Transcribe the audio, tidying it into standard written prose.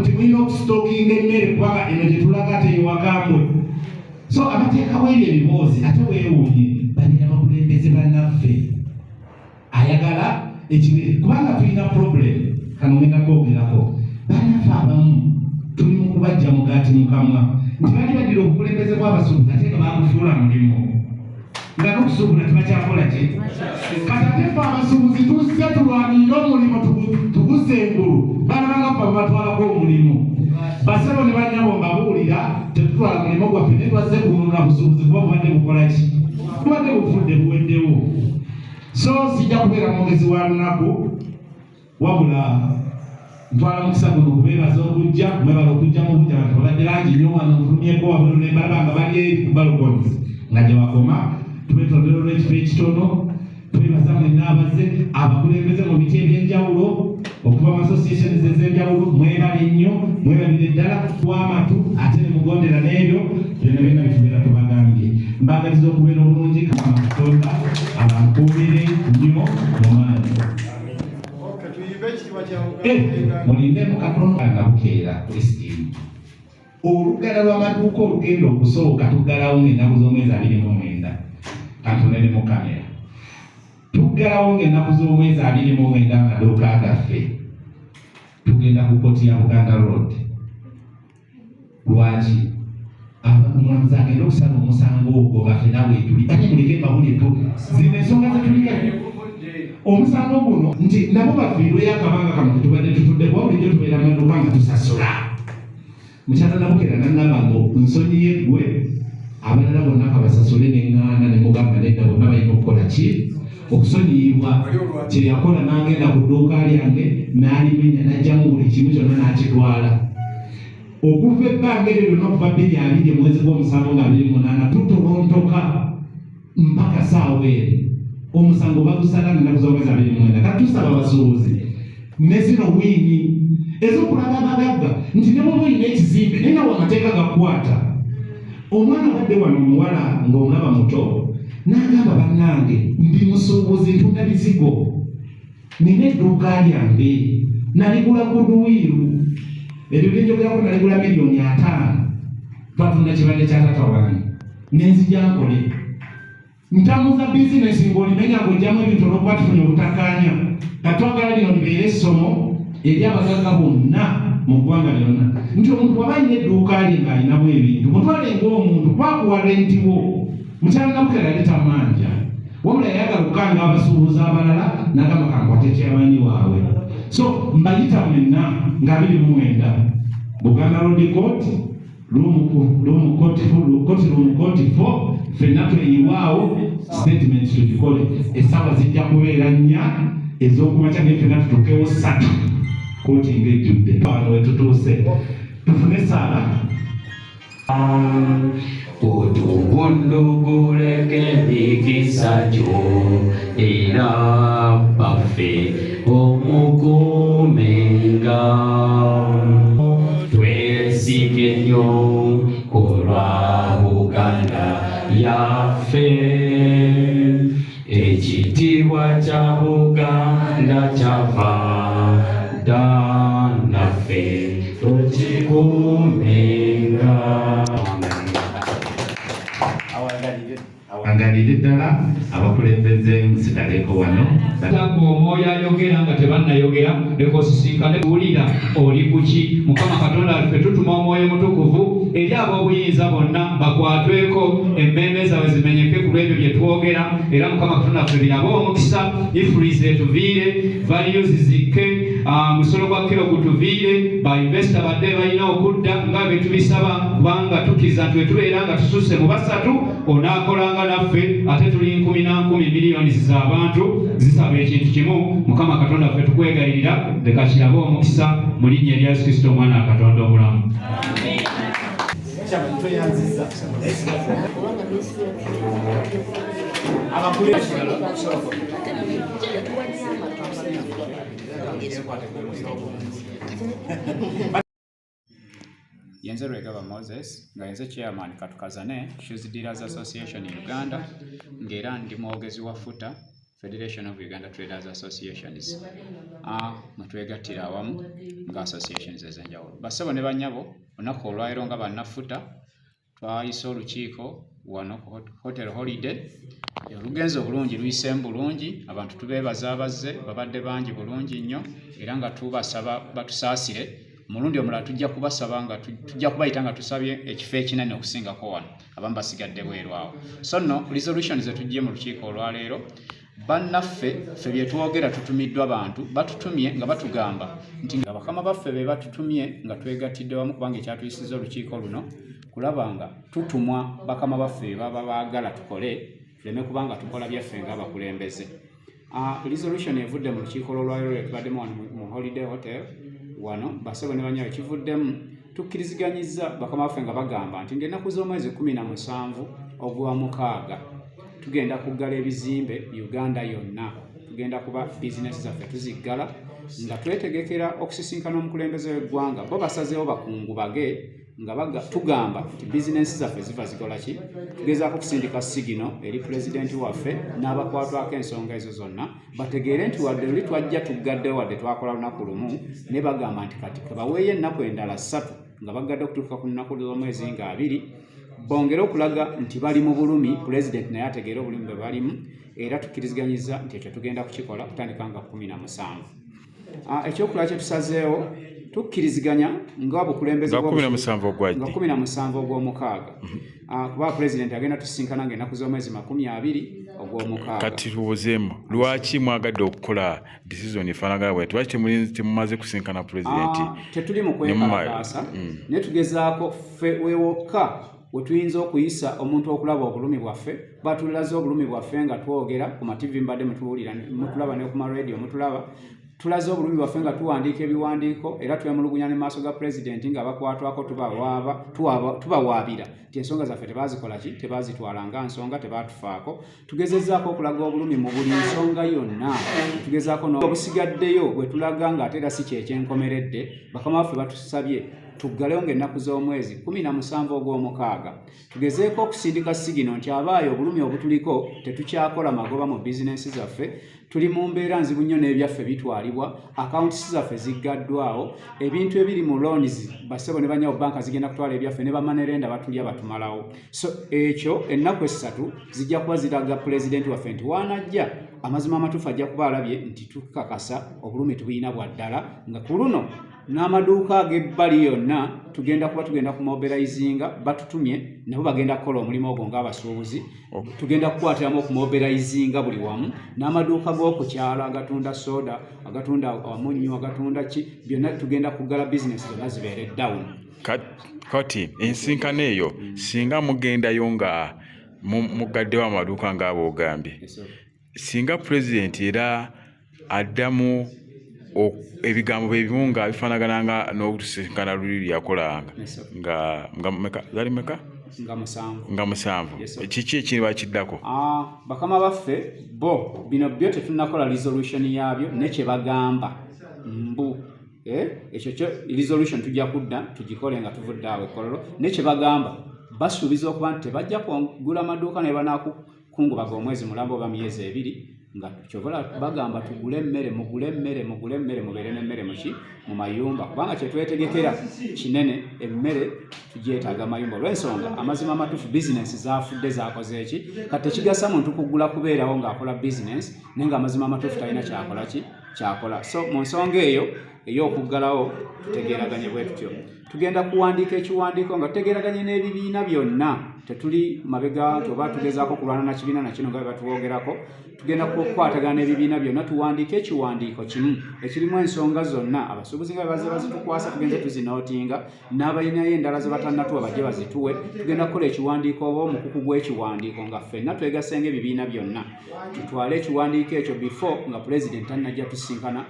nti mulina okusitookinga emmere kubanga eno gye tulaga ate ewakambwe. So abateekawo ebyo ebiboozi ate weewuunye balina abakulembeze bannaffe ayagala ekibere kubanga tulina problem kano ngenda kwogerako. Bannaffe abamu tuli mu kubajja mugaati mu kamwa nti bali badira obukulembeze bw'abasuubuzi ate nga bakufuula mulimu nga n'okusuubula tebakyakola ki. Kati ate ffe abasuubuzi tuzze tulwanirira omulimu tugusengulu balabanga ffe babatwalako omulimu. Basebo ne banyabo mbabuulira tetutwala mulimu gwaffe naye twazze kununula busuubuzi kuba bubadde bukola ki, bubadde bufudde buweddewo. So sijja kubeera mwogezi wa lunaku wabula ntwala mukisa guno okubeebaza okujja mwebala okujja mu bujja abantu babadde bangi nnyo wano nfulumyeko wabulu ne mbalaba nga bali eri ku balconies nga gye bakoma. Tubetondera olw'ekifo ekitono twebaza mwenna abaze abakulembeze mu biti eby'enjawulo okuva mu associations ez'enjawulo mwebale nnyo mwebalire ddala w'amatu ate ne mugondera n'ebyo byonna byonna bitubeera tubagambye. Mbagaliza okubeera obulungi Mukama Katonda abankuumire nnyo mu maanyi. Mulindemu Katonda nabukeera Kristiini. Olugala lw'amaduuka olugenda okusooka tuggalawo ng'ennaku z'omwezi 29. Katonda mu kamera. Tuggalawo ng'ennaku z'omwezi 29 amaduuka gaffe. Tugenda ku kkooti ya Buganda Road. Lwaki? Omulamuzi agenda okusala omusango ogwo baffe nawe tuli. Ate muleke mbawulire zino ensonga zetuliko. Omusango guno nti nabo bafiirweyo akabanga kano tubadde tutudde kuba bulijjo tubeera amaduuka nga tusasula. Mukyala Nabukera n'agamba ngo nsonyiye ggwe abalala bonna kabasasule n'eŋŋaana ne mugamba nedda bonna balina okukola ki? Okusonyiyibwa. Kye yakola n'agenda ku dduuka lyange n'alimenya n'ajjamu buli kimu kyonna n'akitwala. Okuva ebbanga eryo lyonna okuva 2020 mwezi gw'omusango nga 28 tutolontoka mpaka saawa eno. Omusango bagusala ng'ennaku z'omwezi 29. Kati tusaba abasuubuzi ne zino wiini ez'okulaga abagagga nti ne bw'oba olina ekizimbe naye nawe amateeka gakwata. Omwana abadde wano omuwala ng'omulaba muto n'agamba bannange ndi musuubuzi ntunda bizigo nina edduuka lyange naligula guduwiiru ebyo byenjogerako naligula $5,000,000 twatunda kibadde kya taata wange nenzija nkole ntamuza bizinesi ng'olimenya ng'ojjamu ebintu olw'okuba tufunye obutakkaanya. Katwagala lino libeere essomo eri abagagga bonna mu ggwanga lyonna nti omuntu bw'aba alina edduuka lye ng'alinamu ebintu mutwale ng'omuntu kwakuwa rentiwo. Mukyala Nabukera yali tamanja wabula yayagala okukanga abasuubuzi abalala n'agamba kankwate kyamaanyi waabwe. So mbayita mwenna nga 29 Buganda Road Court room court 4 ffenna tweyiwaawo statement tugikole. Essaawa zijja kubeera 4 ez'okumakya naye ffenna tutuukewo 3 kooti ng'ejjudde. Wano we tutuuse tufune ssaala. Otubunduguleke emikisa gyo era baffe omukuumenga. Twesige nnyo olwa Buganda yaffe. Ekitiibwa kya Buganda kyava dda naffe tukikuumenga. Awangalire ddala abakulembeze nsitaleko wano. Omwoyo ayogera nga tebannayogera leka osisinkane buwulira oli kuki. Mukama Katonda ffe tutuma omwoyo mutukuvu eri ab'obuyinza bonna bakwatweko emmeme zaabwe zimenyeke ku lw'ebyo bye twogera. Era Mukama Katonda ffe birabe omukisa ifurize etuviire values zikke musolo gwa kiro gutuviire bainvesita badde balina okudda nga bwe tubisaba kubanga tukkiriza nti wetubeera nga tususse mu basatu onaakolanga naffe ate tuli 10 miliyoni z'abantu zisaba ekintu kimu. Mukama Katonda ffe tukwegayirira leka kirabe omukisa mu linnya erya Yesu Kristo omwana wa Katonda omulamu. Yenze Rwegaba Moses nga yenze chairman Katukazane Shoes Dealers Association in Uganda ng'era ndi mwogezi wa FUTA Federation of Uganda Traders Associations nga twegattira awamu nga associations ez'enjawulo. Bassebo ne bannyabo olunaku olwaleero nga bannafuta twayisa olukiiko wano ku Hotel Holiday. Olugenzi obulungi luyiseemu bulungi, abantu tubeebaza abazze babadde bangi bulungi nnyo era nga tubasaba batusaasire. Mulundi omulala tujja kubasaba nga tujja kubayita nga tusabye ekifo ekinene okusingako wano abamu basigadde bweru awo. So nno resolution ze tujje mu lukiiko olwaleero bannaffe ffe bye twogera tutumiddwa abantu batutumye nga batugamba nti nga bakama baffe be batutumye nga twegattidde wamu kubanga ekyatuyisiza olukiiko luno kulaba nga tutumwa bakama baffe be baba baagala tukole tuleme kubanga tukola byaffe ng'abakulembeze. Resolution evudde mu lukiiko olwaleero tubaddemu wano mu Holiday Hotel wano bassebo ne bannyabo kivuddemu tukkiriziganyizza bakama baffe nga bagamba nti ng'ennaku z'omwezi 17 ogwa mukaaga tugenda kuggala ebizimbe Uganda yonna, tugenda kuba bizinesi zaffe tuziggala nga twetegekera okusisinkana omukulembeze w'eggwanga bo basazeewo bakungubage nga tugamba nti bizinesi zaffe ziva zikola ki, tugezaako okusindika sigino eri pulezidenti waffe n'abakwatwako ensonga ezo zonna bategeere nti wadde luli twajja tuggaddewo wadde twakola lunaku lumu ne bagamba nti kati kabaweeyo ennaku endala 3 nga baggadde okutuuka ku nnaku z'omwezi nga 2 bongere okulaga nti bali mu bulumi, pulezidenti naye ategeere obulumi bwe balimu era tukkiriziganyizza nti ekyo tugenda kukikola kutandika nga 17. Ekyokulala kye tusazeewo tukkiriziganya nga bukulembeze nga 17 ogw'omukaaga kuba pulezidenti agenda tusisinkana ng'ennaku z'omwezi 20 ogw'omukaaga. Kati tubuuzeemu lwaki mwagadde okukola decision efaanagana bwe lwaki temumaze kusinkana pulezidenti? Tetuli mu kwekalakaasa naye tugezaako ffe wewokka we tuyinza okuyisa omuntu okulaba obulumi bwaffe batulaze obulumi bwaffe nga twogera ku mativi mbadde mutuwulira mutulaba ne ku maradio mutulaba tulaze obulumi bwaffe nga tuwandiika ebiwandiiko era twemulugunya ne maaso ga pulezidenti nga bakwatwako tubawaabira nti ensonga zaffe tebazikola ki, tebazitwala nga nsonga, tebatufaako. Tugezezzaako okulaga obulumi mu buli nsonga yonna, tugezaako n'obusigaddeyo bwe tulaga nga ate era si kyekyenkomeredde bakama baffe batusabye tuggalewo ng'ennaku z'omwezi 17 ogw'omukaaga tugezeeko okusindika sigino nti abaayo obulumi obutuliko tetukyakola magoba mu bizinensi zaffe, tuli mu mbeera nzibu nnyo n'ebyaffe bitwalibwa, akawuntisi zaffe ziggaddwawo, ebintu ebiri mu loans bassebo ne bannyabo banka zigenda kutwala ebyaffe ne bamanerenda batulya batumalawo. So ekyo ennaku 3 zijja kuba ziraga pulezidenti waffe nti waanajja amazima amatuufu ajja kuba alabye nti tukakasa obulumi tubuyina bwa ddala nga ku luno n'amaduuka ag'ebbali yonna tugenda kumobilizinga batutumye nabo bagenda kukola omulimu ogwo ng'abasuubuzi tugenda kukwatiramu okumobilizinga buli wamu n'amaduuka g'okukyala agatunda soda agatunda amunnyo agatunda ki byonna tugenda kuggala bizinesi zonna zibeere down. Kati ensinkano eyo singa mugendayo nga mugaddewo amaduuka ng'aboogambye singa pulezidenti era addamu ebigambo bebimu nga bifaanagana nga n'okutusinkana luli yakolanga nga 7 kiki ekiri bakiddako? Bakama baffe bo bino byo tetunnakola resolution yaabyo ne kye bagamba mbu ekyo kyo resolution tujja kudda tugikole nga tuvudde awo ekololo ne kye bagamba basuubiza okuba nti tebajja kugula amaduuka ne banakungubaga omwezi mulamba oba myezi 2 nga kyobola bagamba tugule emmere mugule emmere mubeere n'emmere mu mayumba kubanga kyetwetegekera kinene emmere tugyetaaga mayumba olw'ensonga amazima amatuufu bizinesi zafudde zakoze eki kati tekigasa muntu kugula kubeerawo ng'akola bizinesi naye nga amazima amatuufu talina kyakola. So mu nsonga eyo ey'okuggalawo tutegeeraganye bwe tutyo tugenda kuwandiika ekiwandiiko nga tutegeeraganye n'ebibiina byonna tetuli mabega oba tugezaako kulwana na kibiina na kino nga bwe batuwogerako tugenda kukwatagana n'ebibiina byonna tuwandiike ekiwandiiko kimu ekirimu ensonga zonna abasuubuzi nga baze bazitukwasa tugenze tuzinootinga n'abalinayo endala ze batannatuwa bajje bazituwe tugenda kukola ekiwandiiko oba omukuku gw'ekiwandiiko nga ffenna twegasenga ebibiina byonna tutwale ekiwandiiko ekyo before nga pulezidenti annajja tusinkana